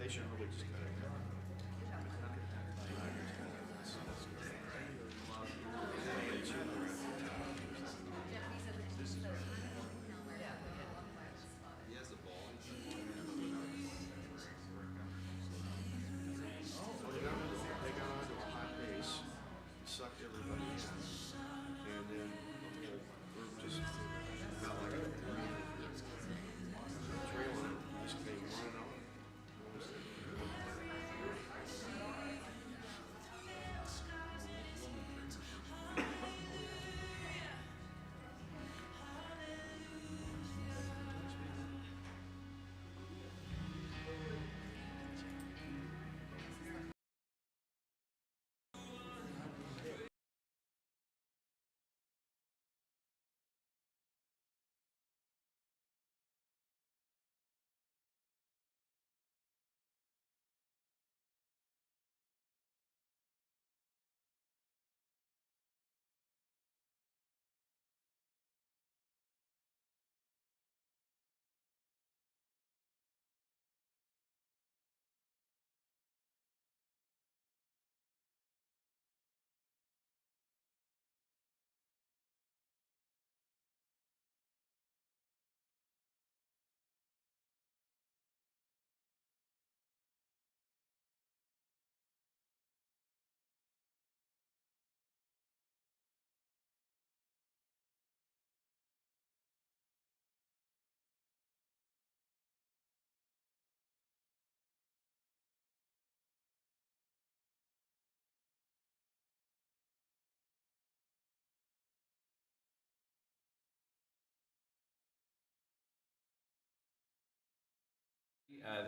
They should really just cut it down. Well, they got onto a high pace, sucked everybody in, and then the whole group just felt like a trailing, just came running on.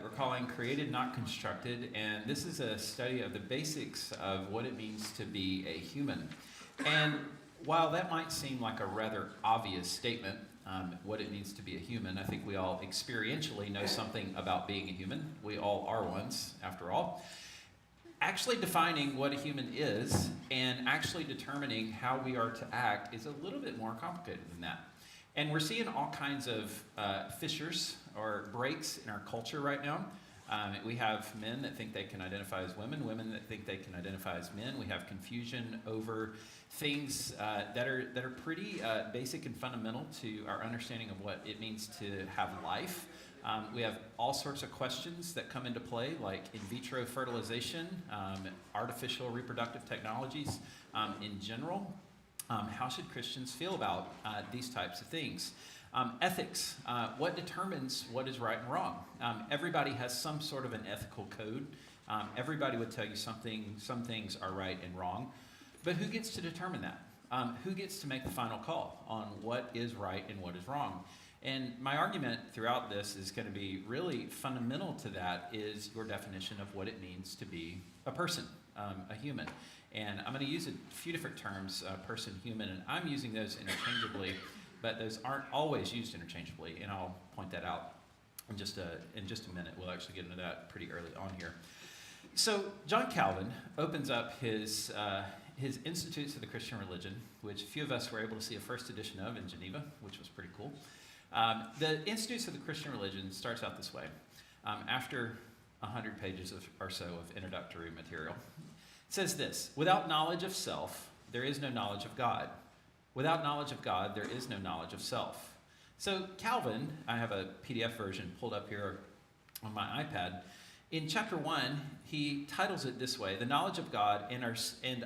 We're calling Created Not Constructed, and this is a study of the basics of what it means to be a human. And while that might seem like a rather obvious statement, what it means to be a human, I think we all experientially know something about being a human. We all are ones, after all. Actually defining what a human is and actually determining how we are to act is a little bit more complicated than that. And we're seeing all kinds of fissures or breaks in our culture right now. We have men that think they can identify as women, women that think they can identify as men. We have confusion over things that are pretty basic and fundamental to our understanding of what it means to have life. We have all sorts of questions that come into play, like in vitro fertilization, artificial reproductive technologies in general. How should Christians feel about these types of things? Ethics, what determines what is right and wrong? Everybody has some sort of an ethical code. Everybody would tell you some things are right and wrong. But who gets to determine that? Who gets to make the final call on what is right and what is wrong? And my argument throughout this is going to be really fundamental to that is your definition of what it means to be a person, a human. And I'm going to use a few different terms, person, human, and I'm using those interchangeably, but those aren't always used interchangeably, and I'll point that out in just a minute. We'll actually get into that pretty early on here. So John Calvin opens up his Institutes of the Christian Religion, which a few of us were able to see a first edition of in Geneva, which was pretty cool. The Institutes of the Christian Religion starts out this way. After 100 pages or so of introductory material, it says this: without knowledge of self, there is no knowledge of God. Without knowledge of God, there is no knowledge of self. So Calvin, I have a PDF version pulled up here on my iPad. In chapter 1, he titles it this way: the knowledge of God and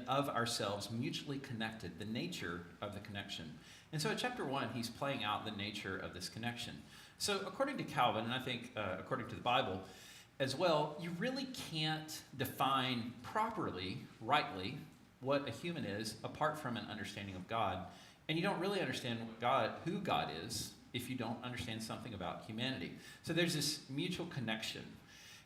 of ourselves mutually connected, the nature of the connection. And so in chapter 1, he's playing out the nature of this connection. So according to Calvin, and I think according to the Bible as well, you really can't define properly, rightly, what a human is apart from an understanding of God. And you don't really understand who God is if you don't understand something about humanity. So there's this mutual connection.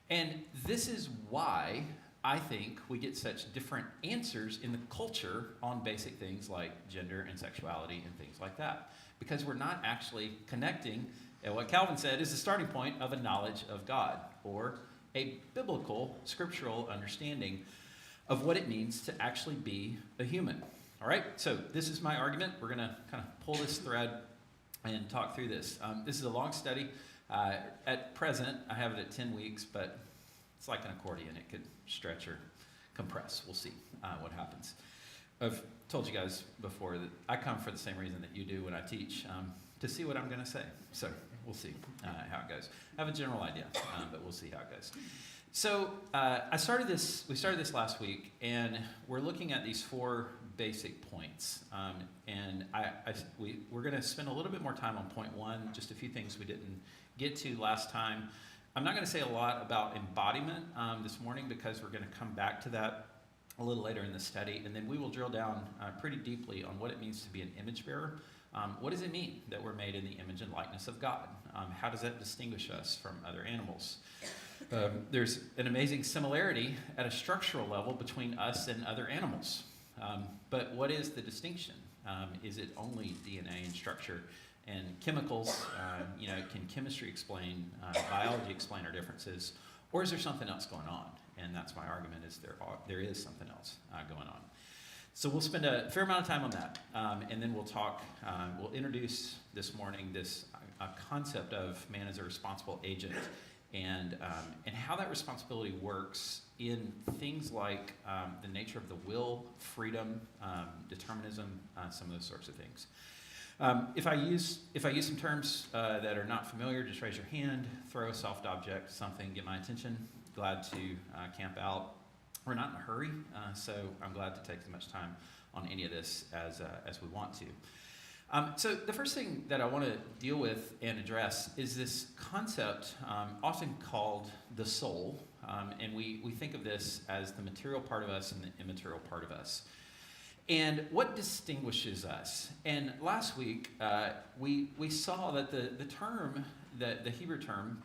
And this is why I think we get such different answers in the culture on basic things like gender and sexuality and things like that. Because we're not actually connecting, and what Calvin said is the starting point of a knowledge of God, or a biblical, scriptural understanding of what it means to actually be a human. All right, so this is my argument. We're going to kind of pull this thread and talk through this. This is a long study. At present, I have it at 10 weeks, but It's like an accordion. It could stretch or compress. We'll see what happens. I've told you guys before that I come for the same reason that you do when I teach, to see what I'm going to say. So we'll see how it goes. I have a general idea, but we'll see how it goes. So we started this last week, and we're looking at these 4 basic points. And we're going to spend a little bit more time on point 1, just a few things we didn't get to last time. I'm not going to say a lot about embodiment this morning because we're going to come back to that a little later in the study, and then we will drill down pretty deeply on what it means to be an image bearer. What does it mean that we're made in the image and likeness of God? How does that distinguish us from other animals? There's an amazing similarity at a structural level between us and other animals. But what is the distinction? Is it only DNA and structure and chemicals? Can chemistry explain, biology explain our differences? Or is there something else going on? And that's my argument, is there is something else going on. So we'll spend a fair amount of time on that. And then we'll introduce this morning this concept of man as a responsible agent and how that responsibility works in things like the nature of the will, freedom, determinism, some of those sorts of things. If I use some terms that are not familiar, just raise your hand, throw a soft object, something, get my attention. Glad to camp out. We're not in a hurry, so I'm glad to take as much time on any of this as we want to. So the first thing that I want to deal with and address is this concept often called the soul, and we think of this as the material part of us and the immaterial part of us. And what distinguishes us? And last week, we saw that the term, the Hebrew term,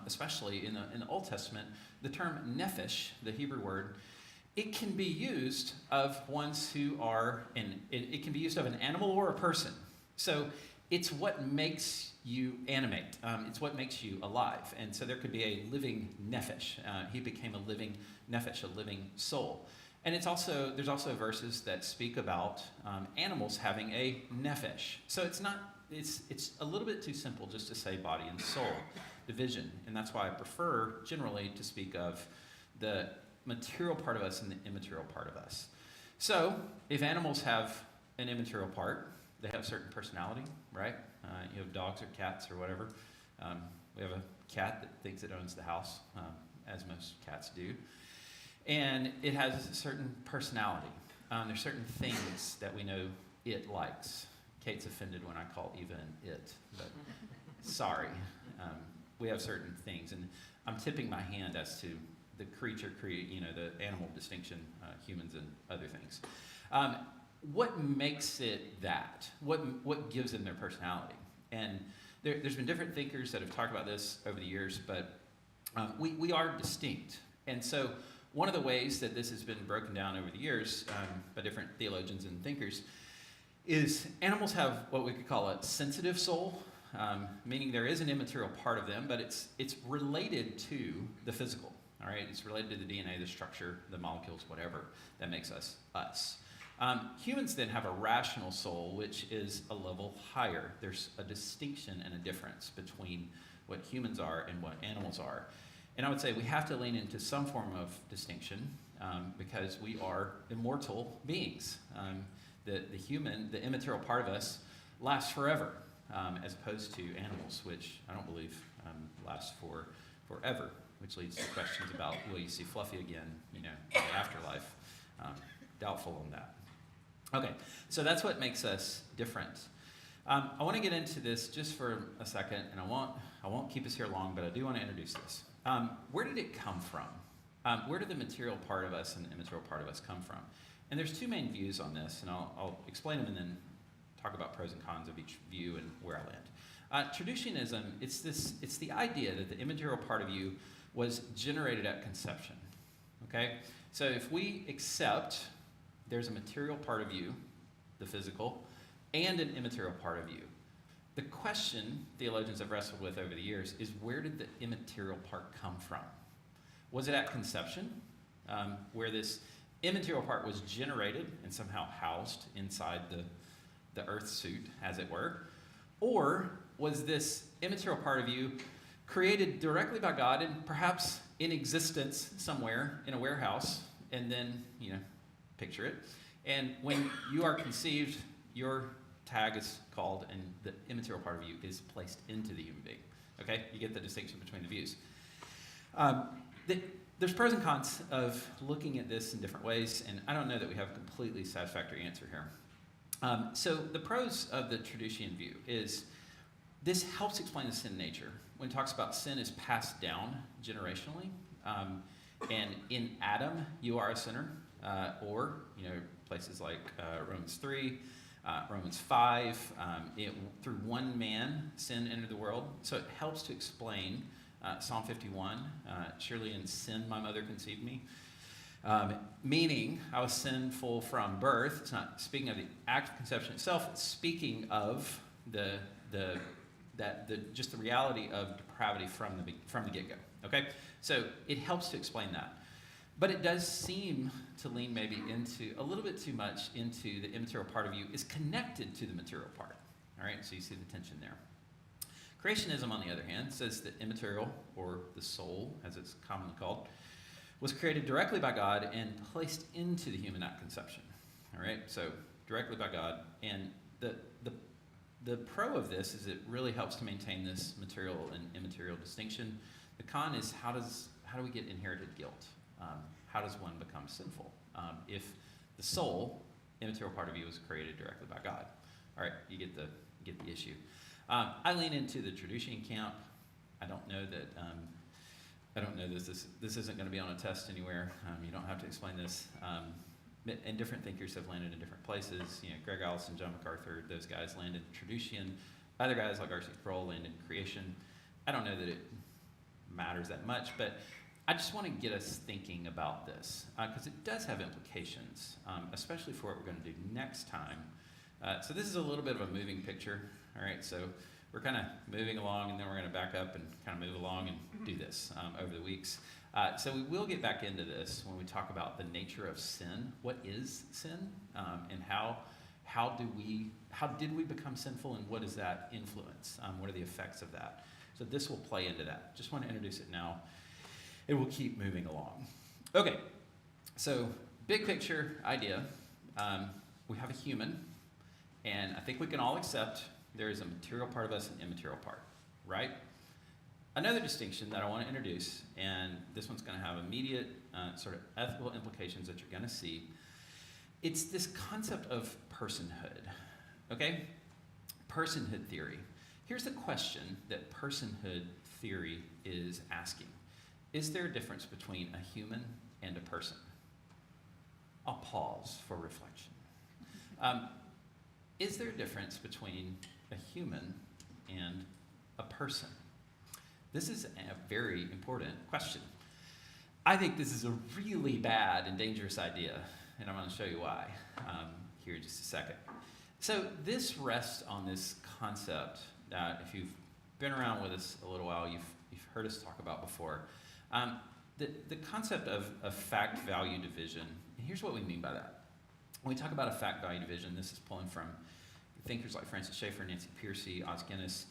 especially in the Old Testament, the term nephesh, the Hebrew word, it can be used of ones who are, it can be used of an animal or a person. So it's what makes you animate. It's what makes you alive. And so there could be a living nephesh. He became a living nephesh, a living soul. And there's also verses that speak about animals having a nephesh. So it's a little bit too simple just to say body and soul division. And that's why I prefer generally to speak of the material part of us and the immaterial part of us. So if animals have an immaterial part, they have certain personality, right? You have dogs or cats or whatever. We have a cat that thinks it owns the house, as most cats do. And it has a certain personality. There's certain things that we know it likes. Kate's offended when I call Eva an it, but sorry. We have certain things, and I'm tipping my hand as to the the animal distinction, humans and other things. What makes it that? What gives them their personality? And there's been different thinkers that have talked about this over the years, but we are distinct. And so one of the ways that this has been broken down over the years by different theologians and thinkers is animals have what we could call a sensitive soul, meaning there is an immaterial part of them, but it's related to the physical. All right, it's related to the DNA, the structure, the molecules, whatever that makes us us. Humans then have a rational soul, which is a level higher. There's a distinction and a difference between what humans are and what animals are. And I would say we have to lean into some form of distinction because we are immortal beings. The immaterial part of us lasts forever, as opposed to animals, which I don't believe last forever, which leads to questions about, will you see Fluffy again, in the afterlife? Doubtful on that. Okay, so that's what makes us different. I want to get into this just for a second, and I won't keep us here long, but I do want to introduce this. Where did it come from? Where did the material part of us and the immaterial part of us come from? And there's 2 main views on this, and I'll explain them and then talk about pros and cons of each view and where I land. Traducianism, it's the idea that the immaterial part of you was generated at conception. Okay? So if we accept there's a material part of you, the physical, and an immaterial part of you, the question theologians have wrestled with over the years is, where did the immaterial part come from? Was it at conception, where this immaterial part was generated and somehow housed inside the earth suit, as it were? Or was this immaterial part of you created directly by God and perhaps in existence somewhere in a warehouse, and then, picture it. And when you are conceived, your tag is called, and the immaterial part of you is placed into the human being. Okay? You get the distinction between the views. There's pros and cons of looking at this in different ways, and I don't know that we have a completely satisfactory answer here. So the pros of the Traducian view is this helps explain the sin nature. When it talks about sin is passed down generationally, and in Adam you are a sinner, or places like Romans 3, Romans 5, through one man sin entered the world. So it helps to explain Psalm 51, surely in sin my mother conceived me. Meaning I was sinful from birth. It's not speaking of the act of conception itself, it's speaking of just the reality of depravity from the get-go. Okay? So it helps to explain that. But it does seem to lean maybe into a little bit too much into the immaterial part of you is connected to the material part. All right? So you see the tension there. Creationism, on the other hand, says that immaterial, or the soul, as it's commonly called, was created directly by God and placed into the human at conception. All right? So directly by God. And the pro of this is it really helps to maintain this material and immaterial distinction. The con is how do we get inherited guilt? How does one become sinful? If the soul, immaterial part of you, was created directly by God. All right, you get the issue. I lean into the Traducian camp. I don't know that this isn't going to be on a test anywhere. You don't have to explain this. And different thinkers have landed in different places. Greg Allison, John MacArthur, those guys landed in Traducian. Other guys like R.C. Sproul landed in creation. I don't know that it matters that much, but I just want to get us thinking about this because it does have implications, especially for what we're going to do next time. So this is a little bit of a moving picture. All right, so we're kind of moving along, and then we're going to back up and kind of move along and do this over the weeks. So we will get back into this when we talk about the nature of sin. What is sin, and how did we become sinful, and what does that influence? What are the effects of that? So this will play into that. Just want to introduce it now. It will keep moving along. Okay, so big picture idea. We have a human, and I think we can all accept there is a material part of us and immaterial part, right? Another distinction that I want to introduce, and this one's going to have immediate sort of ethical implications that you're going to see. It's this concept of personhood, okay? Personhood theory. Here's the question that personhood theory is asking. Is there a difference between a human and a person? I'll pause for reflection. Is there a difference between a human and a person? This is a very important question. I think this is a really bad and dangerous idea, and I'm going to show you why here in just a second. So this rests on this concept that if you've been around with us a little while, you've heard us talk about before. The concept of fact-value division, and here's what we mean by that. When we talk about a fact-value division, this is pulling from thinkers like Francis Schaeffer, Nancy Pearcey, Os Guinness.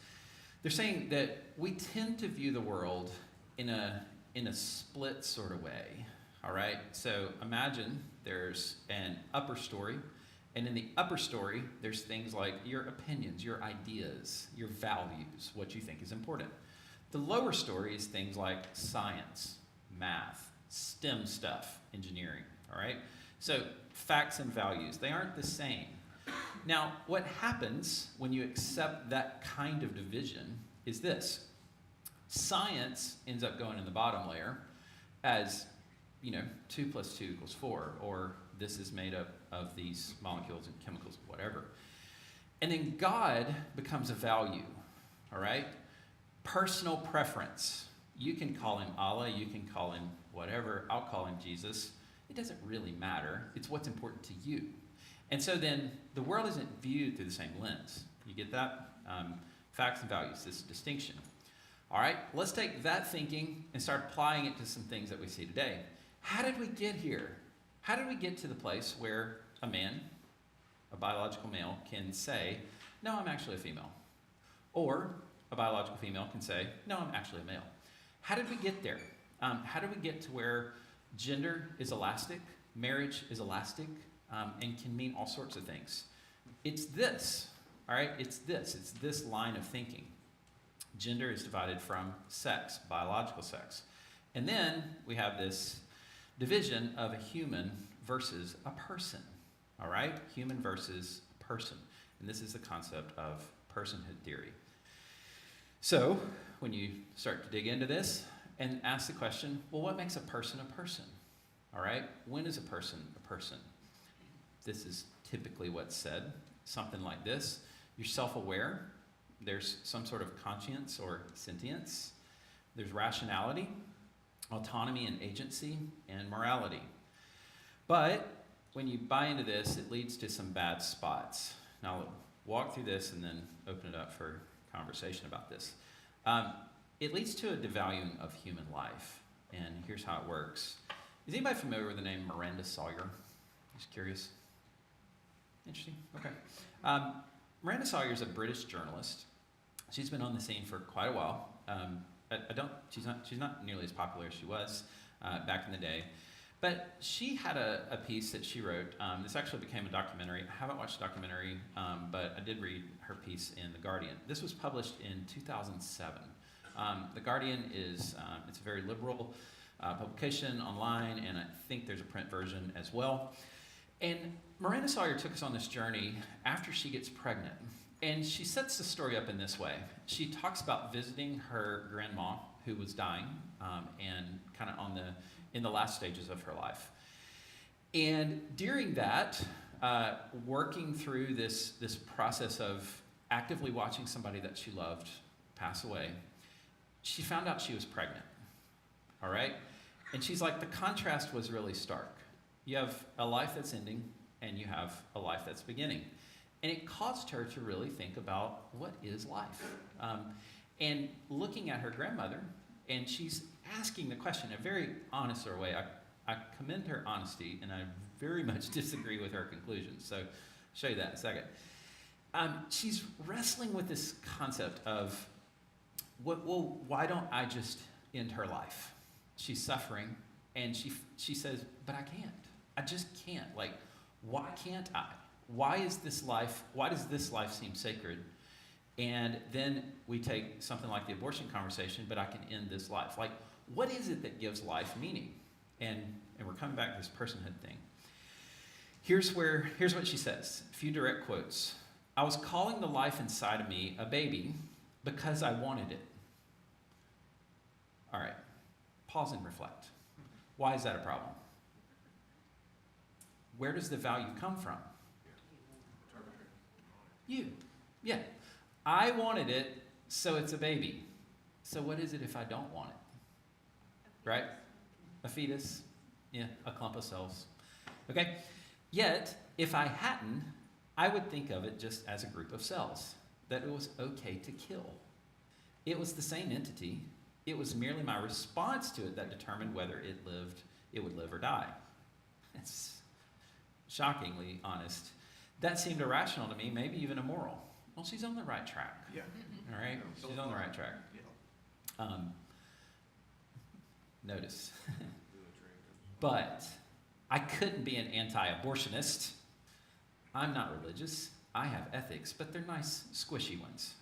They're saying that we tend to view the world in a split sort of way, all right? So imagine there's an upper story, and in the upper story, there's things like your opinions, your ideas, your values, what you think is important. The lower story is things like science, math, STEM stuff, engineering, all right? So facts and values, they aren't the same. Now, what happens when you accept that kind of division is this. Science ends up going in the bottom layer as, 2 + 2 = 4, or this is made up of these molecules and chemicals, whatever. And then God becomes a value, all right? Personal preference. You can call him Allah, you can call him whatever, I'll call him Jesus. It doesn't really matter. It's what's important to you. And so then the world isn't viewed through the same lens. You get that? Facts and values, this distinction. All right, let's take that thinking and start applying it to some things that we see today. How did we get here? How did we get to the place where a man, a biological male, can say, no, I'm actually a female? Or a biological female can say, no, I'm actually a male. How did we get there? How did we get to where gender is elastic, marriage is elastic, and can mean all sorts of things? It's this, all right? It's this line of thinking. Gender is divided from sex, biological sex. And then we have this division of a human versus a person, all right? Human versus person. And this is the concept of personhood theory. So when you start to dig into this and ask the question, well, what makes a person a person? All right? When is a person a person? This is typically what's said, something like this. You're self-aware. There's some sort of conscience or sentience. There's rationality, autonomy and agency, and morality. But when you buy into this, it leads to some bad spots. Now, I'll walk through this and then open it up for conversation about this. It leads to a devaluing of human life, and here's how it works. Is anybody familiar with the name Miranda Sawyer? Just curious. Interesting. Okay. Miranda Sawyer is a British journalist. She's been on the scene for quite a while. She's not nearly as popular as she was back in the day. But she had a piece that she wrote. This actually became a documentary. I haven't watched the documentary, but I did read her piece in The Guardian. This was published in 2007. The Guardian is it's a very liberal publication online, and I think there's a print version as well. And Miranda Sawyer took us on this journey after she gets pregnant. And she sets the story up in this way. She talks about visiting her grandma who was dying and kind of in the last stages of her life. And during that, working through this process of actively watching somebody that she loved pass away, she found out she was pregnant, all right? And she's like, the contrast was really stark. You have a life that's ending, and you have a life that's beginning. And it caused her to really think about what is life. And looking at her grandmother, and she's asking the question in a very honest sort of way. I commend her honesty, and I very much disagree with her conclusions. So I'll show you that in a second. She's wrestling with this concept of, why don't I just end her life? She's suffering, and she says, but I can't. I just can't. Like, why can't I? Why does this life seem sacred? And then we take something like the abortion conversation, but I can end this life. Like, what is it that gives life meaning? And we're coming back to this personhood thing. Here's what she says, a few direct quotes. I was calling the life inside of me a baby because I wanted it. All right, pause and reflect. Why is that a problem? Where does the value come from? You. Yeah. I wanted it, so it's a baby. So what is it if I don't want it? Right? A fetus. Yeah, a clump of cells. Okay? Yet, if I hadn't, I would think of it just as a group of cells that it was okay to kill. It was the same entity. It was merely my response to it that determined whether it would live or die. That's shockingly honest. That seemed irrational to me, maybe even immoral. Well, she's on the right track. Yeah. All right? She's on the right track. Yeah. Notice. But I couldn't be an anti-abortionist. I'm not religious. I have ethics, but they're nice, squishy ones.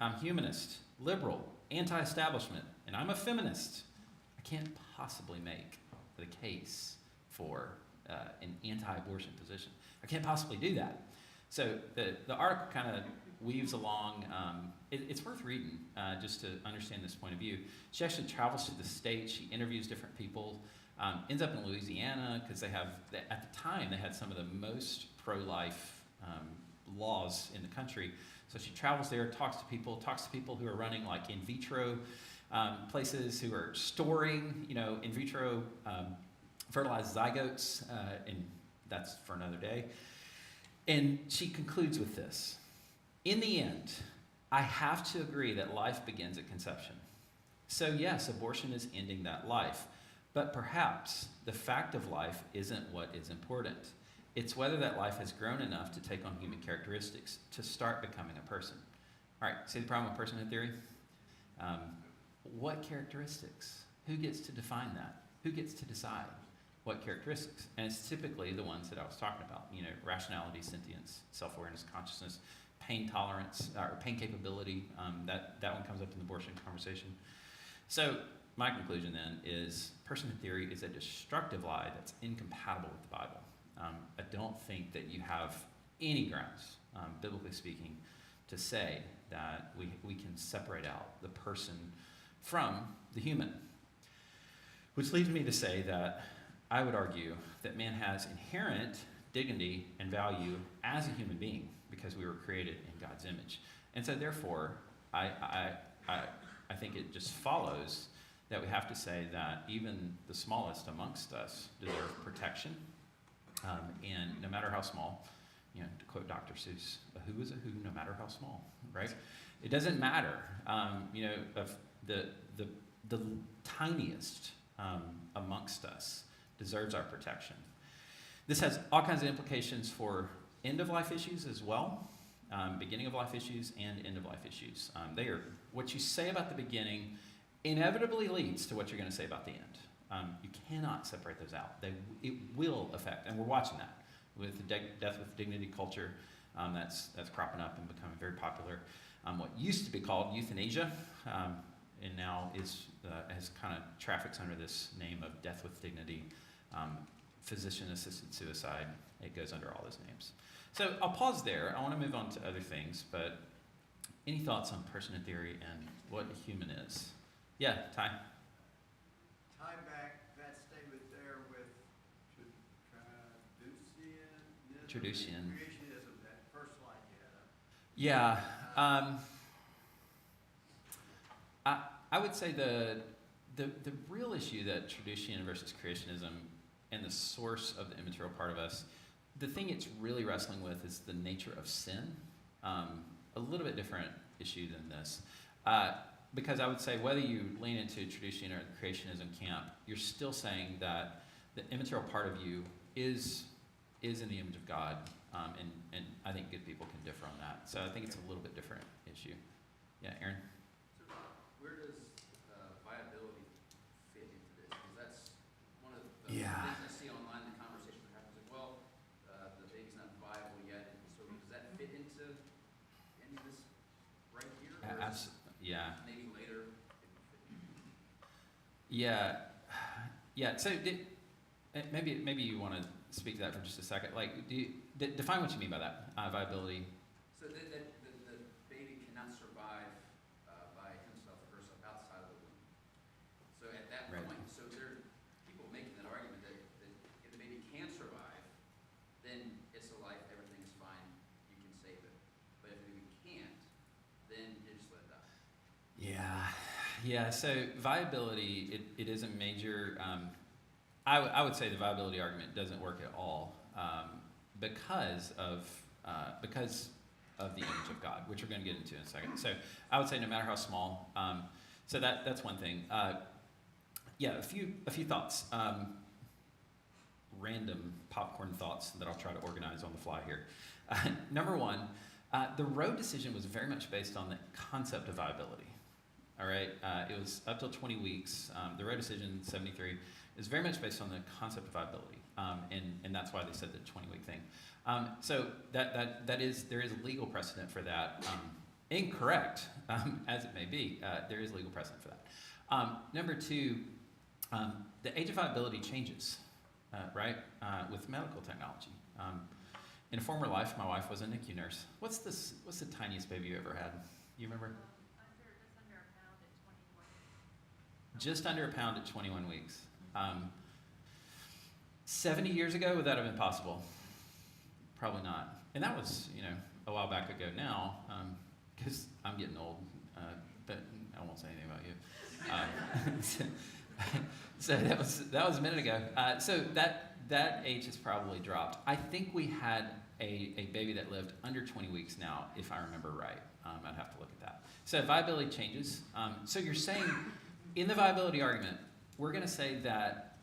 I'm humanist, liberal, anti-establishment, and I'm a feminist. I can't possibly make the case for an anti-abortion position. I can't possibly do that. So the article kind of weaves along. It's worth reading just to understand this point of view. She actually travels to the States. She interviews different people. Ends up in Louisiana because at the time, they had some of the most pro-life laws in the country. So she travels there, talks to people who are running like in vitro places, who are storing, in vitro fertilized zygotes, and that's for another day. And she concludes with this. In the end, I have to agree that life begins at conception. So yes, abortion is ending that life, but perhaps the fact of life isn't what is important. It's whether that life has grown enough to take on human characteristics, to start becoming a person. All right, see the problem with personhood theory? What characteristics? Who gets to define that? Who gets to decide what characteristics? And it's typically the ones that I was talking about, rationality, sentience, self-awareness, consciousness, pain tolerance, or pain capability. That one comes up in the abortion conversation. So my conclusion then is personhood theory is a destructive lie that's incompatible with the Bible. I don't think that you have any grounds, biblically speaking, to say that we can separate out the person from the human. Which leads me to say that I would argue that man has inherent dignity and value as a human being because we were created in God's image. And so therefore, I think it just follows that we have to say that even the smallest amongst us deserve protection. And no matter how small, to quote Dr. Seuss, a who is a who, no matter how small, right? It doesn't matter. Of the tiniest amongst us deserves our protection. This has all kinds of implications for end-of-life issues as well, beginning-of-life issues and end-of-life issues. They are what you say about the beginning inevitably leads to what you're going to say about the end. You cannot separate those out. It will affect, and we're watching that with the death with dignity culture that's cropping up and becoming very popular. What used to be called euthanasia, and now has kind of traffics under this name of death with dignity, physician-assisted suicide. It goes under all those names. So I'll pause there. I want to move on to other things, but any thoughts on personhood theory and what a human is? Yeah, Ty? Tie back that statement there with Traducian. Creationism, that first slide you had up. Yeah. I would say the real issue that Traducian versus creationism and the source of the immaterial part of us, the thing it's really wrestling with is the nature of sin. A little bit different issue than this. Because I would say whether you lean into Traducian or the creationism camp, you're still saying that the immaterial part of you is in the image of God, and I think good people can differ on that. So I think it's a little bit different issue. Yeah, Aaron? So where does viability fit into this? Because that's one of the things I see online, the conversation that happens, like, well, the baby's not viable yet, and so does that fit into this right here? Or is Yeah. maybe later? Yeah. So maybe you want to speak to that for just a second. Like, define what you mean by that viability. So the baby cannot survive by himself or herself outside of the womb. So at that Right. point, so there are people making that argument that if the baby can survive, then it's a life, everything's fine, you can save it. But if the baby can't, then you just let it die. Yeah. So viability, it is a major. I would say the viability argument doesn't work at all because of the image of God, which we're going to get into in a second. So I would say no matter how small. So that's one thing. A few thoughts. Random popcorn thoughts that I'll try to organize on the fly here. Number one, the Roe decision was very much based on the concept of viability. All right, it was up till 20 weeks. The Roe decision, 73, is very much based on the concept of viability, and that's why they said the 20-week thing. So there is legal precedent for that. Incorrect as it may be, there is legal precedent for that. Number two, the age of viability changes, right, with medical technology. In a former life, my wife was a NICU nurse. What's the tiniest baby you ever had? You remember? Just under a pound at 21 weeks. 70 years ago, would that have been possible? Probably not. And that was, a while back ago now, because I'm getting old, but I won't say anything about you. So that was a minute ago. So that age has probably dropped. I think we had a baby that lived under 20 weeks now, if I remember right. I'd have to look at that. So viability changes. So you're saying, in the viability argument, we're going to say that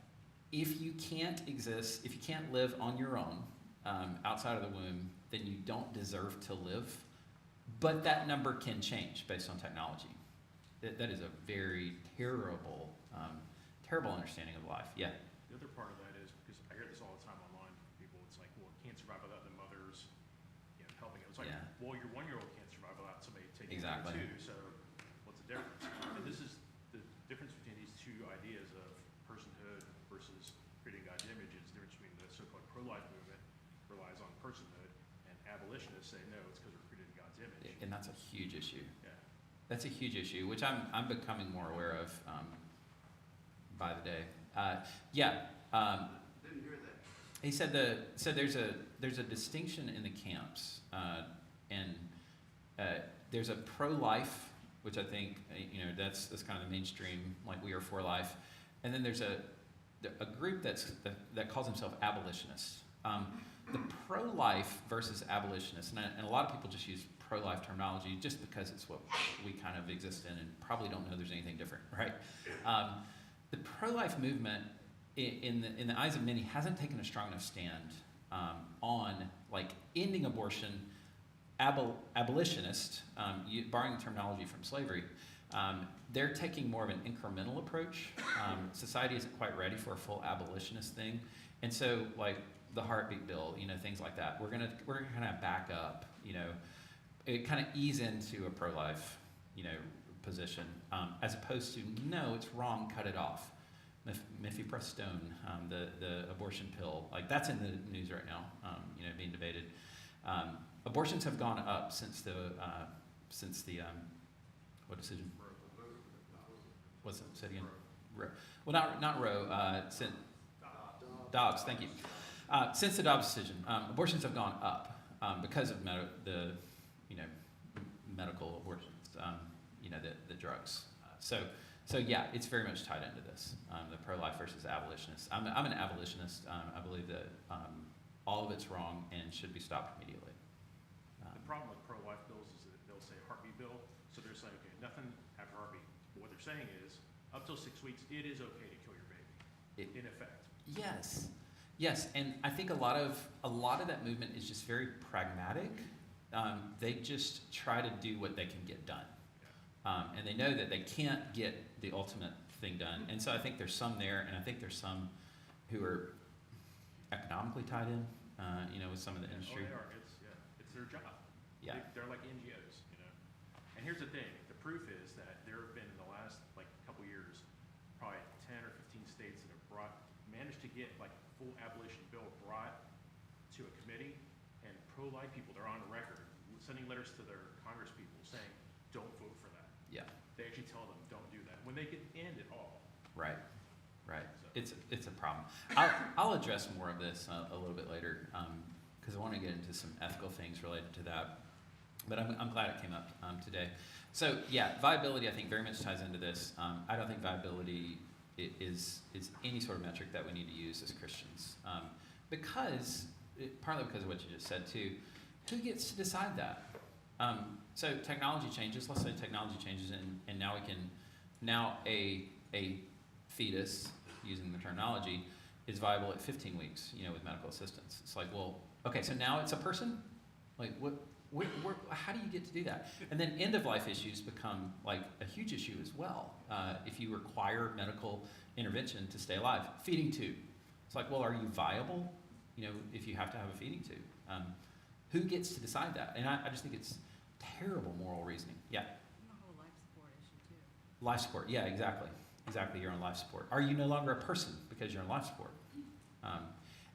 if you can't live on your own outside of the womb, then you don't deserve to live. but that number can change based on technology. That is a very terrible, terrible understanding of life. Yeah. The other part of that is, because I hear this all the time online from people, it's like, well, it can't survive without the mothers, helping it. It's like, Yeah. well, your 1-year-old can't survive without somebody taking Exactly. care of it too, so what's the difference? And this is the difference between these two ideas of personhood versus creating God's image is the difference between the so-called pro-life movement relies on personhood, and abolitionists say, no, it's because we're created in God's image. And that's a huge issue. Yeah. That's a huge issue, which I'm becoming more aware of by the day. Didn't hear that. He said there's a distinction in the camps, and there's a pro-life, which I think that's kind of the mainstream, like we are for life, and then there's a group that calls themselves abolitionists. The pro-life versus abolitionists, and a lot of people just use pro-life terminology just because it's what we kind of exist in and probably don't know there's anything different, right? The pro-life movement, in the eyes of many, hasn't taken a strong enough stand on like ending abortion. Abolitionist, borrowing the terminology from slavery, they're taking more of an incremental approach. Society isn't quite ready for a full abolitionist thing, and so like the heartbeat bill, things like that. We're gonna kind of back up, it kind of ease into a pro-life, position, as opposed to no, it's wrong, cut it off. Mifepristone, the abortion pill, like that's in the news right now, being debated. Abortions have gone up since the what decision? What's that? Say it again. Roe. Well, not Roe. Since Dobbs. Thank you. Since the Dobbs decision, abortions have gone up because of the medical abortions. The drugs. So yeah, it's very much tied into this. The pro-life versus abolitionist. I'm an abolitionist. I believe that all of it's wrong and should be stopped immediately. The problem with pro-life bills is that they'll say heartbeat bill, so they're saying, okay, nothing after heartbeat. But what they're saying is, up till 6 weeks, it is okay to kill your baby, in effect. Yes, and I think a lot of that movement is just very pragmatic. They just try to do what they can get done, and they know that they can't get the ultimate thing done. And so I think there's some there, and I think there's some who are economically tied in, with some of the industry. Oh, they are. It's their job. Yeah. They're like NGOs, And here's the thing: the proof is that there have been in the last couple years, probably 10 or 15 states that have managed to get a full abolition bill brought to a committee, and pro-life people, they're on record sending letters to their Congress people saying, "Don't vote for that." Yeah. They actually tell them, "Don't do that," when they could end it all. Right. So. It's a problem. I'll address more of this a little bit later because I want to get into some ethical things related to that. But I'm glad it came up today. So yeah, viability I think very much ties into this. I don't think viability is any sort of metric that we need to use as Christians partly because of what you just said too. Who gets to decide that? So technology changes. Let's say technology changes, and now a fetus, using the terminology, is viable at 15 weeks. With medical assistance. It's like, well, okay, so now it's a person. Like what? How do you get to do that? And then end of life issues become like a huge issue as well. If you require medical intervention to stay alive, feeding tube. It's like, well, are you viable? If you have to have a feeding tube, who gets to decide that? And I just think it's terrible moral reasoning. Yeah. And the whole life support issue too. Life support. Yeah, exactly. You're on life support. Are you no longer a person because you're on life support?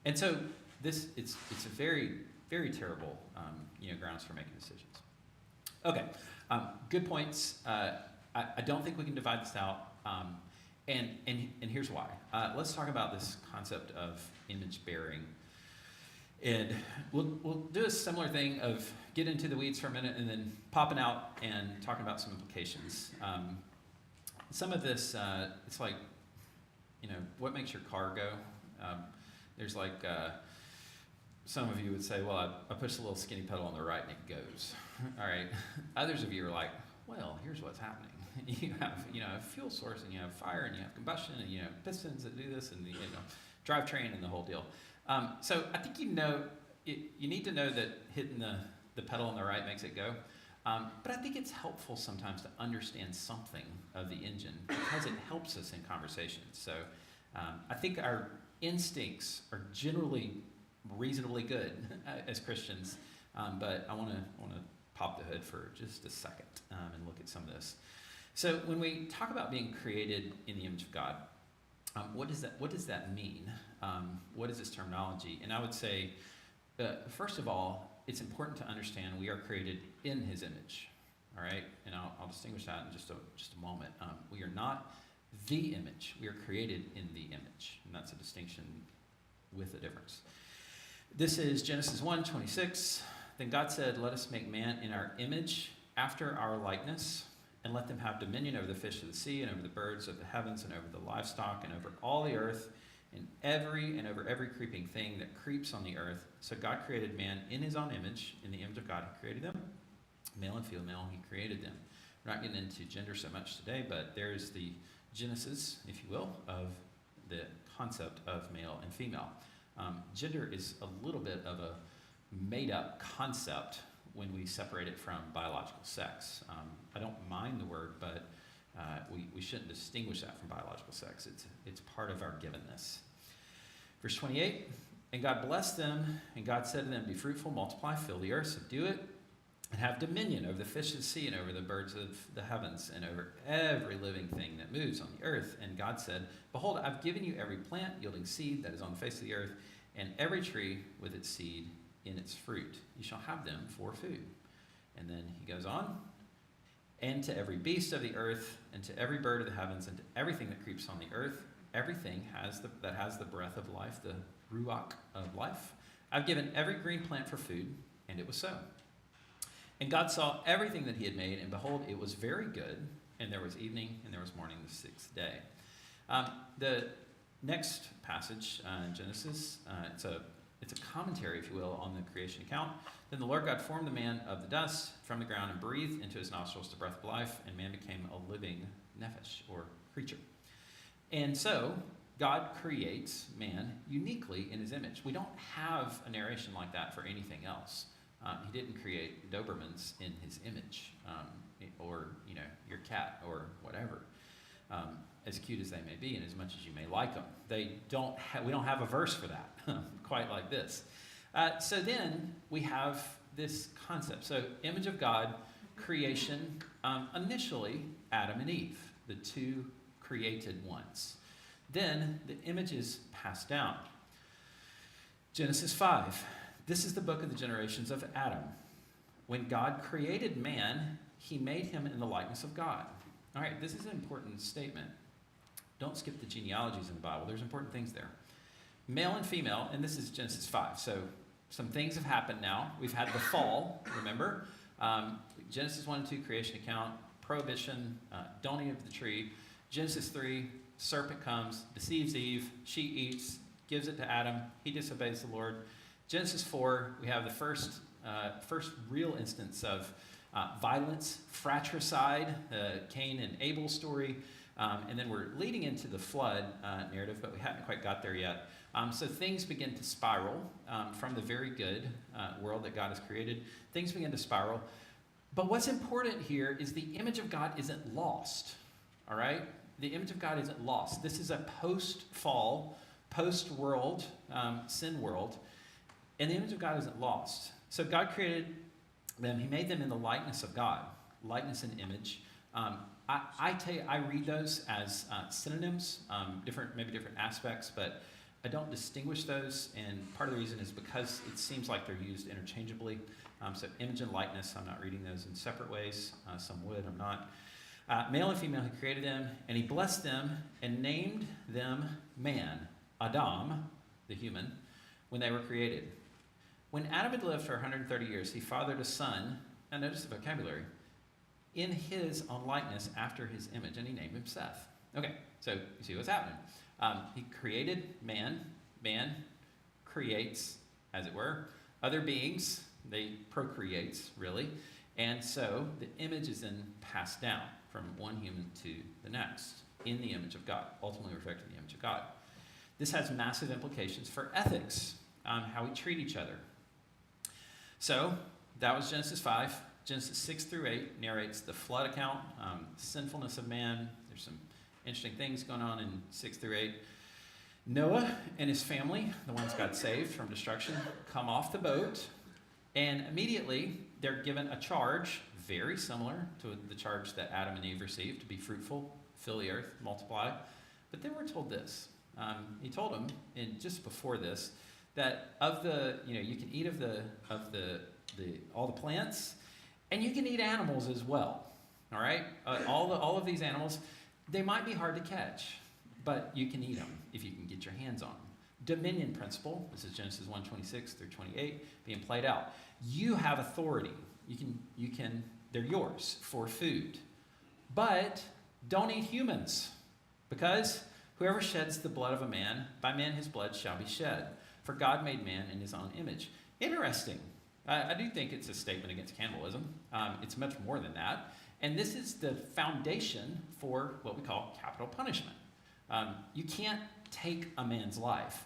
And so it's a very, very terrible grounds for making decisions. Okay, good points. I don't think we can divide this out, and here's why. Let's talk about this concept of image bearing, and we'll do a similar thing of get into the weeds for a minute and then popping out and talking about some implications. Some of this, it's like, what makes your car go? There's some of you would say, well, I push the little skinny pedal on the right and it goes. All right. Others of you are like, well, here's what's happening. You have, a fuel source, and you have fire, and you have combustion, and you have pistons that do this, and drivetrain and the whole deal. So I think you need to know that hitting the pedal on the right makes it go. But I think it's helpful sometimes to understand something of the engine because it helps us in conversations. So I think our instincts are generally reasonably good as Christians, but I want to pop the hood for just a second and look at some of this. So when we talk about being created in the image of God, what does that mean? What is this terminology? And I would say, first of all, it's important to understand we are created in His image. All right, and I'll distinguish that in just a moment. We are not the image; we are created in the image, and that's a distinction with a difference. This is Genesis 1:26. Then God said, "Let us make man in our image, after our likeness, and let them have dominion over the fish of the sea, and over the birds of the heavens, and over the livestock, and over all the earth, and over every creeping thing that creeps on the earth." So God created man in His own image. In the image of God, He created them. Male and female, He created them. We're not getting into gender so much today, but there's the genesis, if you will, of the concept of male and female. Gender is a little bit of a made-up concept when we separate it from biological sex. I don't mind the word, but we shouldn't distinguish that from biological sex. It's part of our givenness. Verse 28, and God blessed them, and God said to them, "Be fruitful, multiply, fill the earth, subdue it, and have dominion over the fish of the sea, and over the birds of the heavens, and over every living thing that moves on the earth." And God said, "Behold, I've given you every plant yielding seed that is on the face of the earth, and every tree with its seed in its fruit. You shall have them for food." And then he goes on, "And to every beast of the earth, and to every bird of the heavens, and to everything that creeps on the earth, everything that has the breath of life, the ruach of life, I've given every green plant for food." And it was so. And God saw everything that He had made, and behold, it was very good. And there was evening, and there was morning, the sixth day. The next passage in Genesis, it's a commentary, if you will, on the creation account. "Then the Lord God formed the man of the dust from the ground and breathed into his nostrils the breath of life, and man became a living nephesh," or creature. And so God creates man uniquely in His image. We don't have a narration like that for anything else. He didn't create Dobermans in His image, or your cat or whatever. As cute as they may be, and as much as you may like them, we don't have a verse for that, quite like this. So then we have this concept. So image of God, creation, initially Adam and Eve, the two created ones. Then the image is passed down. Genesis 5. This is the book of the generations of Adam. When God created man, He made him in the likeness of God. All right, this is an important statement. Don't skip the genealogies in the Bible. There's important things there. Male and female, and this is Genesis 5. So some things have happened now. We've had the fall, remember? Genesis 1 and 2, creation account, prohibition, don't eat of the tree. Genesis 3, serpent comes, deceives Eve, she eats, gives it to Adam, he disobeys the Lord. Genesis 4, we have the first real instance of violence, fratricide, the Cain and Abel story. And then we're leading into the flood narrative, but we haven't quite got there yet. So things begin to spiral from the very good world that God has created. Things begin to spiral. But what's important here is the image of God isn't lost, all right? The image of God isn't lost. This is a post-fall, post-world, sin world, and the image of God isn't lost. So God created them. He made them in the likeness of God, likeness and image. I tell you, I read those as synonyms, maybe different aspects, but I don't distinguish those, and part of the reason is because it seems like they're used interchangeably. So image and likeness, I'm not reading those in separate ways. Some would, I'm not. Male and female, He created them, and He blessed them and named them man, Adam, the human, when they were created. When Adam had lived for 130 years, he fathered a son, and notice the vocabulary, in his own likeness after his image, and he named him Seth. Okay, so you see what's happening. He created man. Man creates, as it were, other beings. They procreate, really. And so the image is then passed down from one human to the next in the image of God, ultimately reflecting the image of God. This has massive implications for ethics, how we treat each other. So that was Genesis 5. Genesis 6 through 8 narrates the flood account, sinfulness of man. There's some interesting things going on in 6 through 8. Noah and his family, the ones God saved from destruction, come off the boat, and immediately they're given a charge very similar to the charge that Adam and Eve received, to be fruitful, fill the earth, multiply. But then we're told this. He told them, and just before this, that of the, you can eat of all the plants, and you can eat animals as well. All right, all of these animals, they might be hard to catch, but you can eat them if you can get your hands on them. Dominion principle. This is Genesis 1:26 through 28 being played out. You have authority. You can. They're yours for food, but don't eat humans, because whoever sheds the blood of a man, by man his blood shall be shed. For God made man in his own image. Interesting. I do think it's a statement against cannibalism. It's much more than that. And this is the foundation for what we call capital punishment. You can't take a man's life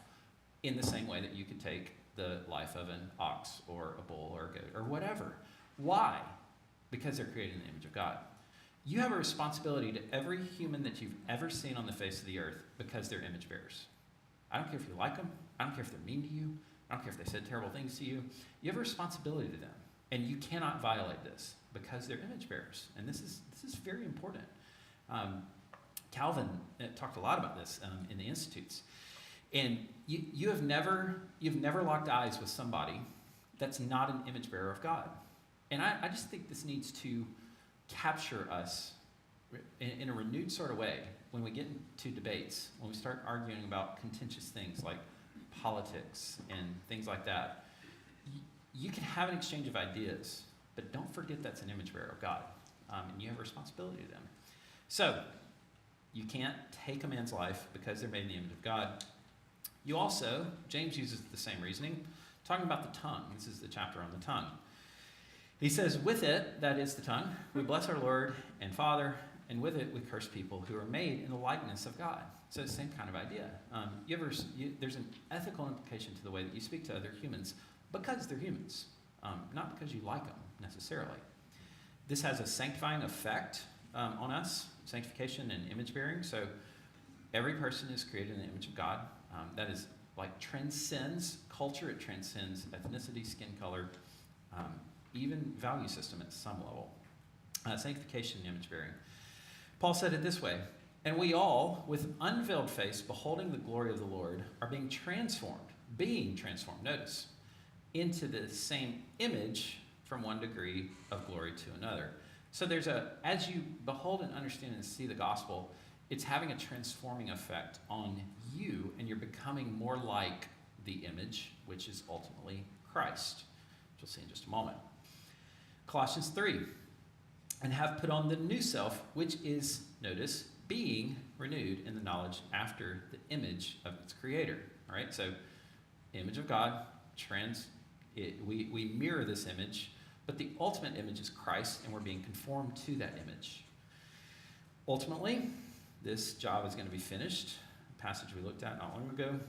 in the same way that you could take the life of an ox or a bull or a goat or whatever. Why? Because they're created in the image of God. You have a responsibility to every human that you've ever seen on the face of the earth because they're image bearers. I don't care if you like them. I don't care if they're mean to you. I don't care if they said terrible things to you. You have a responsibility to them. And you cannot violate this because they're image bearers. And this is very important. Calvin talked a lot about this in the Institutes. And you've never locked eyes with somebody that's not an image bearer of God. And I just think this needs to capture us in a renewed sort of way when we get into debates, when we start arguing about contentious things like politics and things like that. You can have an exchange of ideas, but don't forget that's an image bearer of God, and you have a responsibility to them. So, you can't take a man's life because they're made in the image of God. You also, James uses the same reasoning, talking about the tongue. This is the chapter on the tongue. He says, with it, that is the tongue, we bless our Lord and Father, and with it we curse people who are made in the likeness of God. So it's the same kind of idea. There's an ethical implication to the way that you speak to other humans because they're humans, not because you like them necessarily. This has a sanctifying effect on us, sanctification and image bearing. So every person is created in the image of God. That is transcends culture. It transcends ethnicity, skin color, even value system at some level. Sanctification and image bearing. Paul said it this way, and we all, with unveiled face, beholding the glory of the Lord, are being transformed, notice, into the same image from one degree of glory to another. So as you behold and understand and see the gospel, it's having a transforming effect on you, and you're becoming more like the image, which is ultimately Christ, which we'll see in just a moment. Colossians 3, and have put on the new self, which is, notice, being renewed in the knowledge after the image of its creator. All right, so image of God, we mirror this image, but the ultimate image is Christ, and we're being conformed to that image. Ultimately, this job is going to be finished. A passage we looked at not long ago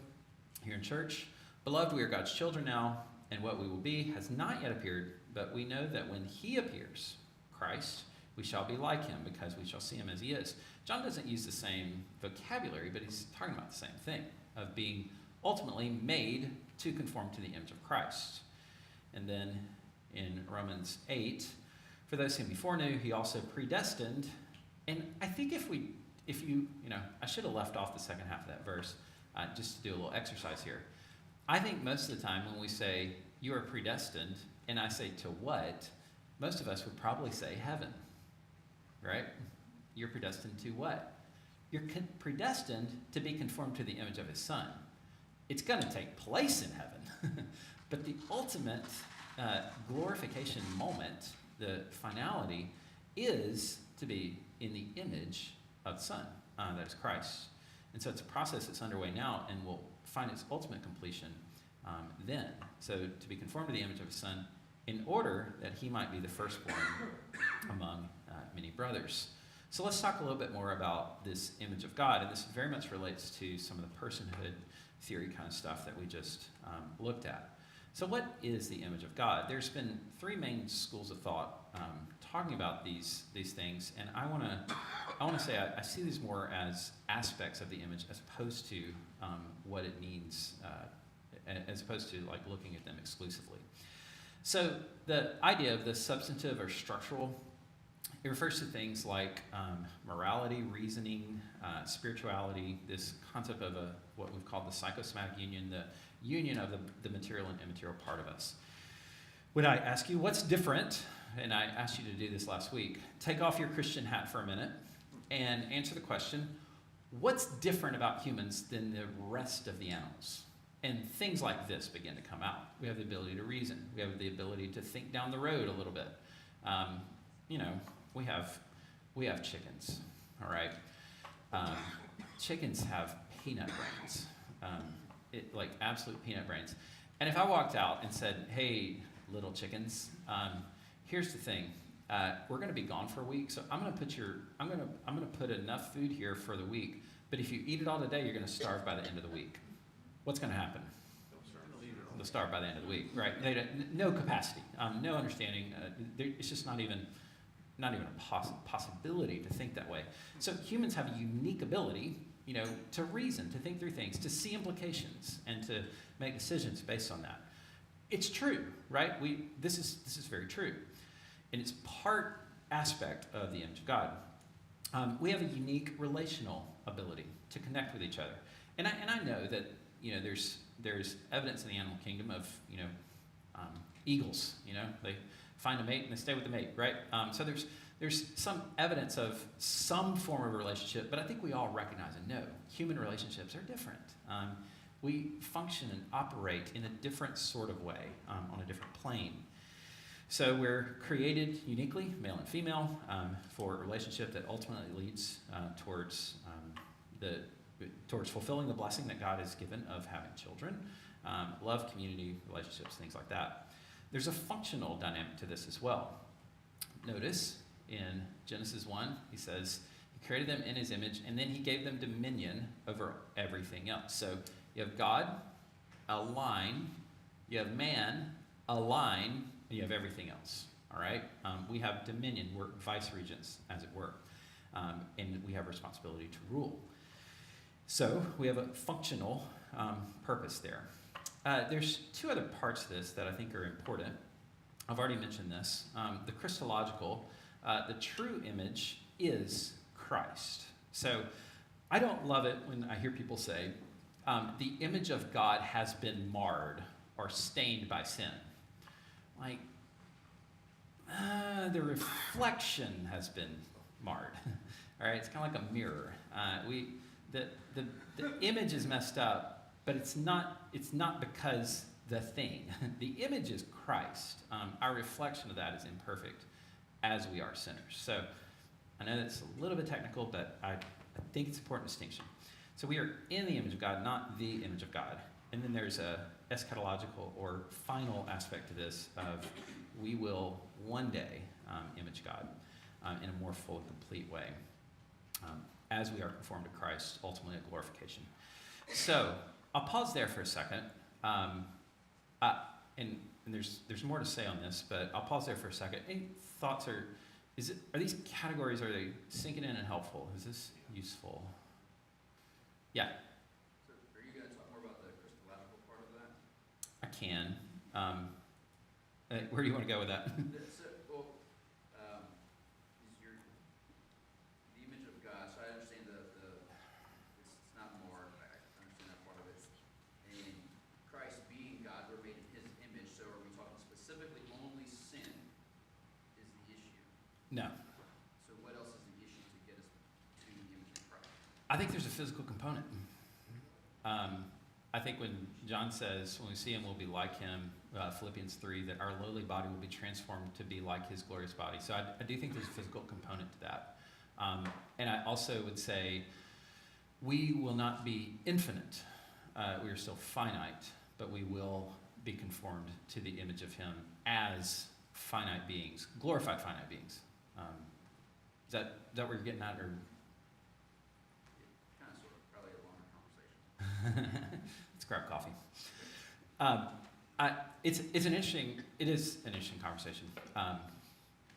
here in church. Beloved, we are God's children now, and what we will be has not yet appeared, but we know that when he appears, Christ, we shall be like him because we shall see him as he is. John doesn't use the same vocabulary, but he's talking about the same thing, of being ultimately made to conform to the image of Christ. And then in Romans 8, for those whom before knew, he also predestined. And I think I should have left off the second half of that verse just to do a little exercise here. I think most of the time when we say you are predestined, and I say to what, most of us would probably say heaven, right? You're predestined to what? You're predestined to be conformed to the image of his son. It's going to take place in heaven. But the ultimate glorification moment, the finality, is to be in the image of the Son, that is Christ. And so it's a process that's underway now and will find its ultimate completion then. So to be conformed to the image of his Son in order that he might be the firstborn among many brothers. So let's talk a little bit more about this image of God, and this very much relates to some of the personhood theory kind of stuff that we just looked at. So what is the image of God? There's been three main schools of thought talking about these things, and I want to say I see these more as aspects of the image as opposed to what it means, as opposed to like looking at them exclusively. So the idea of the substantive or structural, it refers to things like morality, reasoning, spirituality, this concept of what we've called the psychosomatic union, the union of the material and immaterial part of us. When I ask you what's different, and I asked you to do this last week, take off your Christian hat for a minute and answer the question, what's different about humans than the rest of the animals? And things like this begin to come out. We have the ability to reason. We have the ability to think down the road a little bit. We have chickens, all right? Chickens have peanut brains, like absolute peanut brains. And if I walked out and said, hey, little chickens, here's the thing. We're going to be gone for a week, so I'm going to put enough food here for the week, but if you eat it all today, you're going to starve by the end of the week. What's going to happen? They'll starve by the end of the week, right? No capacity, no understanding. It's just not even a possibility to think that way. So humans have a unique ability, to reason, to think through things, to see implications, and to make decisions based on that. It's true, right? This is very true, and it's part aspect of the image of God. We have a unique relational ability to connect with each other, and I know that there's evidence in the animal kingdom of eagles. They find a mate and they stay with the mate, right? So there's some evidence of some form of relationship, but I think we all recognize and know human relationships are different. We function and operate in a different sort of way, on a different plane. So we're created uniquely, male and female, for a relationship that ultimately leads towards fulfilling the blessing that God has given of having children, love, community, relationships, things like that. There's a functional dynamic to this as well. Notice in Genesis 1, he says, he created them in his image, and then he gave them dominion over everything else. So you have God, a line, you have man, a line, and you have everything else, all right? We have dominion, we're vice-regents, as it were, and we have responsibility to rule. So we have a functional purpose there. There's two other parts to this that I think are important. I've already mentioned this. The Christological, the true image is Christ. So I don't love it when I hear people say, the image of God has been marred or stained by sin. Like, the reflection has been marred. All right, it's kind of like a mirror. The image is messed up, but it's not because the thing. The image is Christ. Our reflection of that is imperfect, as we are sinners. So I know that's a little bit technical, but I think it's an important distinction. So we are in the image of God, not the image of God. And then there's a eschatological or final aspect to this of we will one day image God in a more full and complete way, as we are conformed to Christ, ultimately a glorification. So I'll pause there for a second, and there's more to say on this, but I'll pause there for a second. Any thoughts are these categories, are they sinking in and helpful? Is this useful? Yeah. So are you going to talk more about the Christological part of that? I can. Where do you want to go with that? Is the image of God? So I understand it's not more. I understand that part of it. And Christ being God, we're made in His image. So are we talking specifically only sin? Is the issue? No. So what else is the issue to get us to the image of Christ? I think there's a physical component. I think when John says, when we see him, we'll be like him, Philippians 3, that our lowly body will be transformed to be like his glorious body. So I do think there's a physical component to that. And I also would say we will not be infinite. We are still finite, but we will be conformed to the image of him as finite beings, glorified finite beings. Is that where you're getting at? Or? Kind of, sort of, probably a longer conversation. Let's grab coffee. It is an interesting conversation.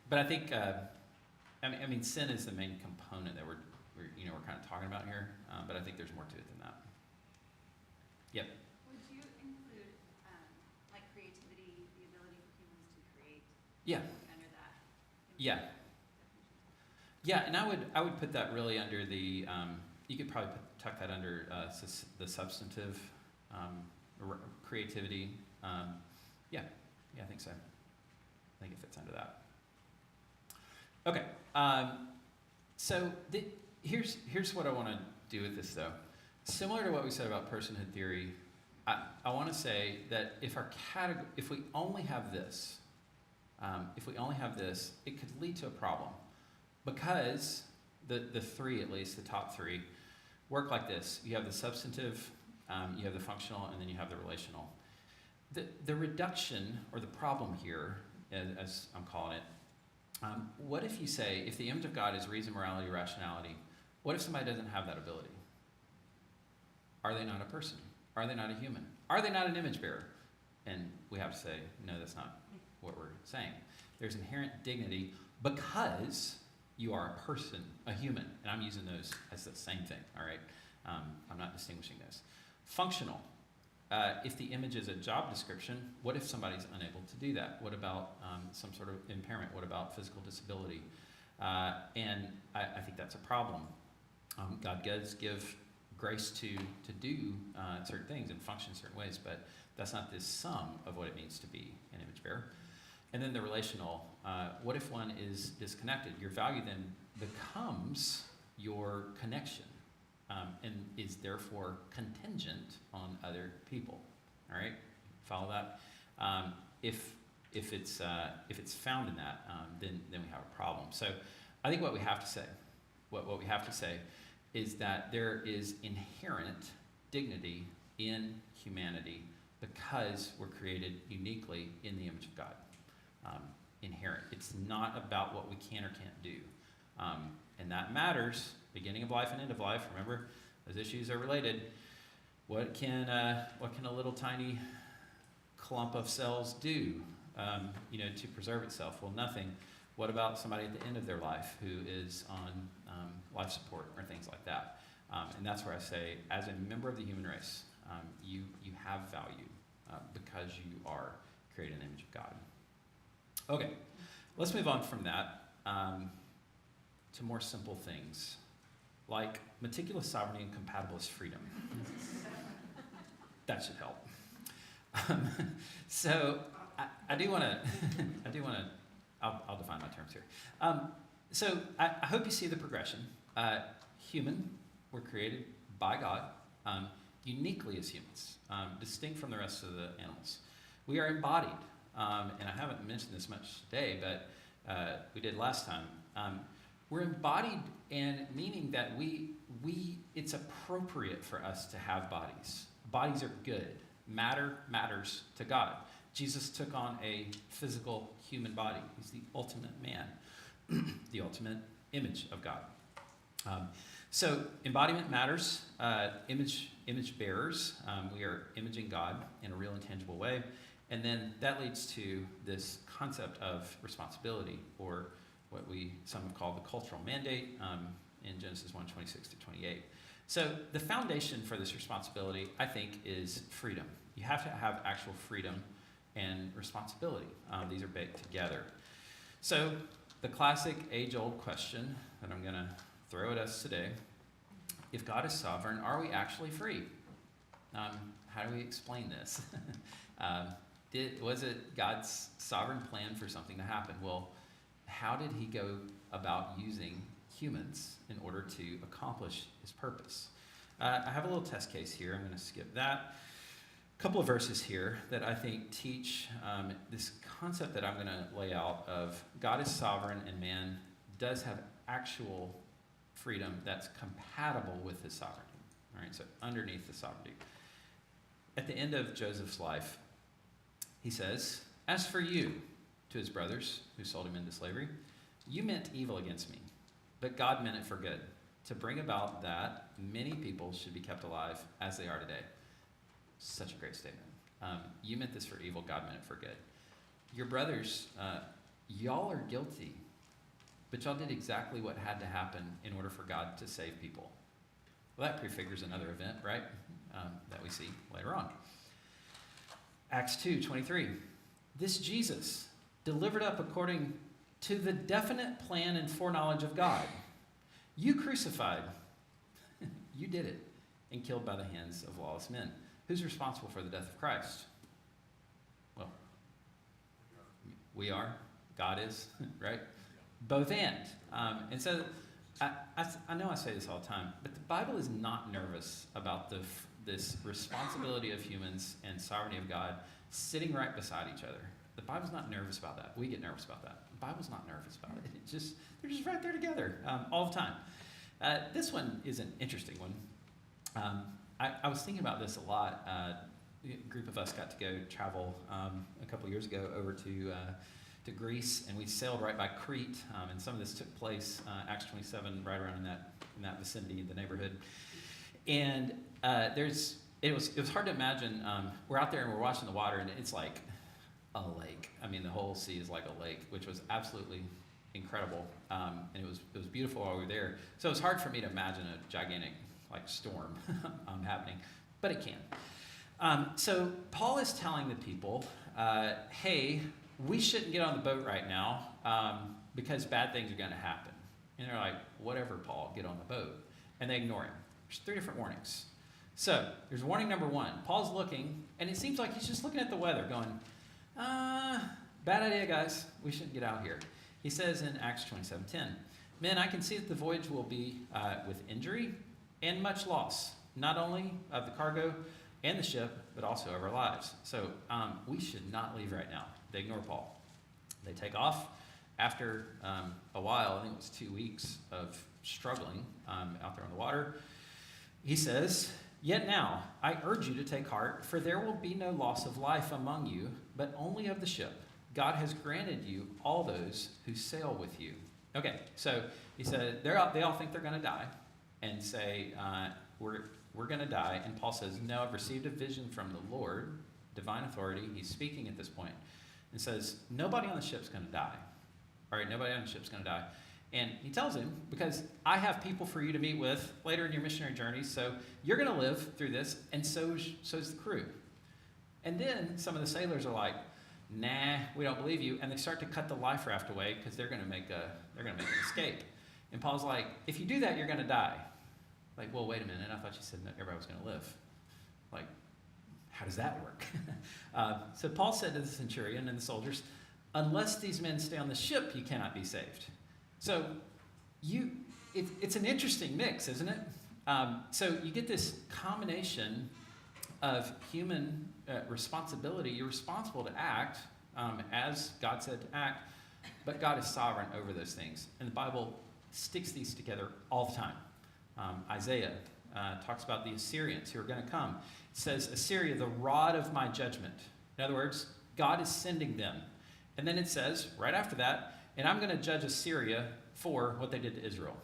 But I think, I mean, sin is the main component that we're kind of talking about here. But I think there's more to it than that. Yep. Would you include, like creativity, the ability for humans to create Yeah. under that? Yeah. definition? Yeah, and I would put that really under the, you could probably tuck that under the substantive creativity. Yeah, I think so. I think it fits under that. Okay, so here's what I want to do with this though. Similar to what we said about personhood theory, I want to say that if we only have this, it could lead to a problem. Because the three, at least the top three, work like this. You have the substantive, you have the functional, and then you have the relational. The reduction, or the problem here, as I'm calling it, what if you say, if the image of God is reason, morality, rationality, what if somebody doesn't have that ability? Are they not a person? Are they not a human? Are they not an image bearer? And we have to say, no, that's not what we're saying. There's inherent dignity because you are a person, a human, and I'm using those as the same thing, all right? I'm not distinguishing those. Functional. If the image is a job description, what if somebody's unable to do that? What about some sort of impairment? What about physical disability? And I think that's a problem. God does give grace to do certain things and function in certain ways, but that's not the sum of what it means to be an image bearer. And then the relational, what if one is disconnected? Your value then becomes your connection and is therefore contingent on other people. All right, follow that? If it's found in that, then we have a problem. So I think what we have to say, what we have to say is that there is inherent dignity in humanity because we're created uniquely in the image of God. Inherent. It's not about what we can or can't do. And that matters, beginning of life and end of life. Remember, those issues are related. What can a little tiny clump of cells do, to preserve itself? Well, nothing. What about somebody at the end of their life who is on life support or things like that? And that's where I say, as a member of the human race, you have value because you are created in the image of God. Okay, let's move on from that to more simple things, like meticulous sovereignty and compatibilist freedom. That should help. So I do want to, I'll define my terms here. So I hope you see the progression. Human, we're created by God, uniquely as humans, distinct from the rest of the animals. We are embodied. And I haven't mentioned this much today, but we did last time. We're embodied, and meaning that it's appropriate for us to have bodies. Bodies are good. Matter matters to God. Jesus took on a physical human body. He's the ultimate man, the ultimate image of God. So embodiment matters. Image bearers. We are imaging God in a real and tangible way. And then that leads to this concept of responsibility, or what some have called the cultural mandate in Genesis 1:26-28. So the foundation for this responsibility, I think, is freedom. You have to have actual freedom and responsibility. These are baked together. So the classic age-old question that I'm going to throw at us today, if God is sovereign, are we actually free? How do we explain this? Was it God's sovereign plan for something to happen? Well, how did he go about using humans in order to accomplish his purpose? I have a little test case here. I'm going to skip that. A couple of verses here that I think teach this concept that I'm going to lay out of God is sovereign and man does have actual freedom that's compatible with his sovereignty. All right, so underneath the sovereignty. At the end of Joseph's life, he says, "As for you," to his brothers who sold him into slavery, "you meant evil against me, but God meant it for good, to bring about that many people should be kept alive as they are today." Such a great statement. You meant this for evil, God meant it for good. Your brothers, y'all are guilty, but y'all did exactly what had to happen in order for God to save people. Well, that prefigures another event, right, that we see later on. Acts 2:23. This Jesus, delivered up according to the definite plan and foreknowledge of God, you crucified, you did it, and killed by the hands of lawless men. Who's responsible for the death of Christ? Well, we are. God is, right? Both and. And so I know I say this all the time, but the Bible is not nervous about this responsibility of humans and sovereignty of God sitting right beside each other. The Bible's not nervous about that. We get nervous about that. The Bible's not nervous about it. They're just right there together all the time. This one is an interesting one. I was thinking about this a lot. A group of us got to go travel a couple years ago over to Greece, and we sailed right by Crete, and some of this took place, Acts 27, right around in that vicinity, the neighborhood. And it was hard to imagine. We're out there and we're watching the water, and it's like a lake. I mean, the whole sea is like a lake, which was absolutely incredible, and it was beautiful while we were there. So it was hard for me to imagine a gigantic storm happening, but it can. So Paul is telling the people, hey, we shouldn't get on the boat right now because bad things are going to happen. And they're like, whatever, Paul, get on the boat. And they ignore him. There's 3 different warnings. So there's warning number 1. Paul's looking, and it seems like he's just looking at the weather going, bad idea, guys. We shouldn't get out here. He says in Acts 27:10, men, I can see that the voyage will be with injury and much loss, not only of the cargo and the ship, but also of our lives. So we should not leave right now. They ignore Paul. They take off. After a while, I think it was 2 weeks of struggling out there on the water, he says, yet now I urge you to take heart, for there will be no loss of life among you, but only of the ship. God has granted you all those who sail with you. Okay, so he said they all think they're going to die and say, we're going to die. And Paul says, no, I've received a vision from the Lord, divine authority. He's speaking at this point. And says, nobody on the ship's going to die. All right, nobody on the ship's going to die. And he tells him, because I have people for you to meet with later in your missionary journey, so you're going to live through this, and so is the crew. And then some of the sailors are like, nah, we don't believe you, and they start to cut the life raft away because they're going to make an escape. And Paul's like, if you do that, you're going to die. Like, well, wait a minute, I thought you said everybody was going to live. Like, how does that work? So Paul said to the centurion and the soldiers, unless these men stay on the ship, you cannot be saved. So it's an interesting mix, isn't it? So you get this combination of human responsibility. You're responsible to act as God said to act, but God is sovereign over those things. And the Bible sticks these together all the time. Isaiah talks about the Assyrians who are going to come. It says, Assyria, the rod of my judgment. In other words, God is sending them. And then it says, right after that, and I'm going to judge Assyria for what they did to Israel.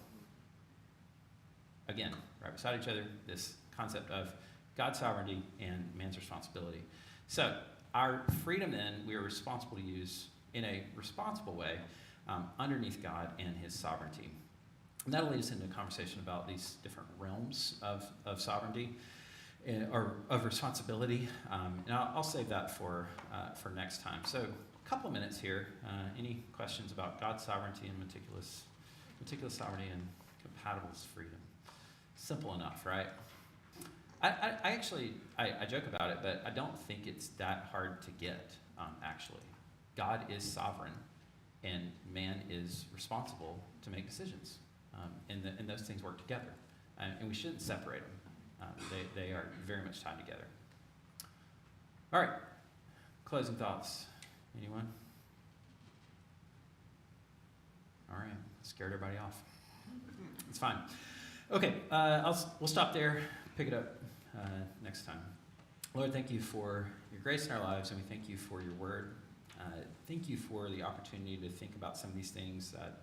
Again, right beside each other, this concept of God's sovereignty and man's responsibility. So our freedom then, we are responsible to use in a responsible way underneath God and his sovereignty. And that'll lead us into a conversation about these different realms of sovereignty or of responsibility. And I'll save that for next time. So a couple of minutes here. Any questions about God's sovereignty and meticulous sovereignty and compatible freedom? Simple enough, right? I actually joke about it, but I don't think it's that hard to get, actually. God is sovereign, and man is responsible to make decisions. And those things work together. And we shouldn't separate them. They are very much tied together. All right. Closing thoughts. Anyone? All right. Scared everybody off. It's fine. Okay. We'll stop there. Pick it up next time. Lord, thank you for your grace in our lives, and we thank you for your word. Thank you for the opportunity to think about some of these things that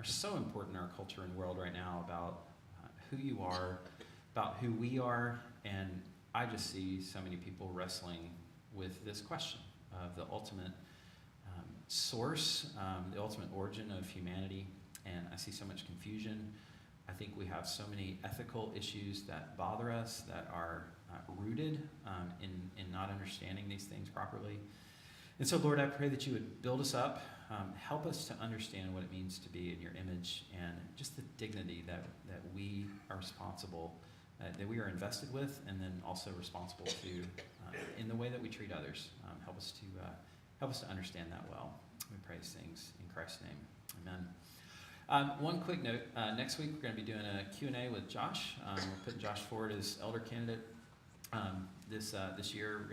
are so important in our culture and world right now about who you are, about who we are, and I just see so many people wrestling with this question of the ultimate source, the ultimate origin of humanity. And I see so much confusion. I think we have so many ethical issues that bother us that are rooted in not understanding these things properly. And so, Lord, I pray that you would build us up, help us to understand what it means to be in your image, and just the dignity that we are responsible, that we are invested with, and then also responsible to in the way that we treat others. Help us to understand that well. We pray these things in Christ's name. Amen. One quick note, next week we're going to be doing a Q&A with Josh. We're putting Josh forward as elder candidate this year. We're going